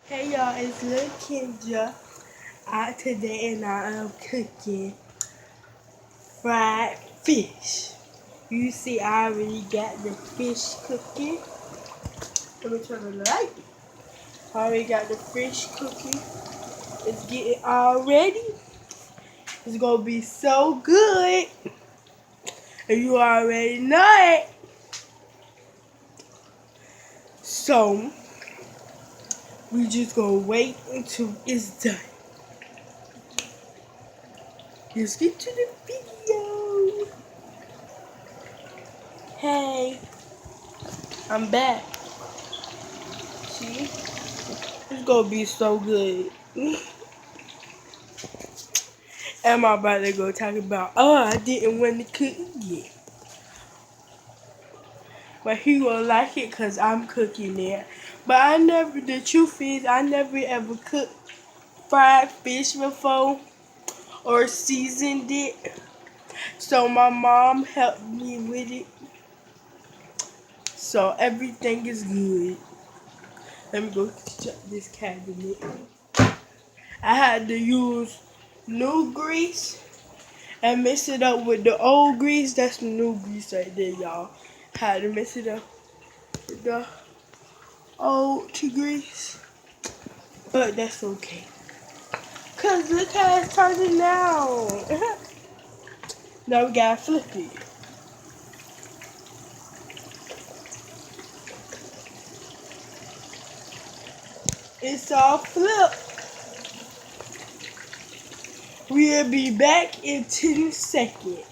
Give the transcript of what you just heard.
Hey y'all, it's Lil Kendra out today and I am cooking fried fish. You see I already got the fish cooking. Let me turn the light. I already got the fish cooking. It's getting all ready. It's gonna be so good. And you already know it. So we just gonna wait until it's done. Let's get to the video. Hey, I'm back. See? It's gonna be so good. And my brother go talk about, oh, I didn't want to cook yet. But he will like it because I'm cooking it. But the truth is, I never ever cooked fried fish before or seasoned it. So my mom helped me with it. So everything is good. Let me go check this cabinet. I had to use new grease and mix it up with the old grease. That's the new grease right there, y'all. Had to mix it up with the old grease. But that's okay. Cause look how it's turning now. Now we gotta flip it. It's all flipped. We'll be back in 10 seconds.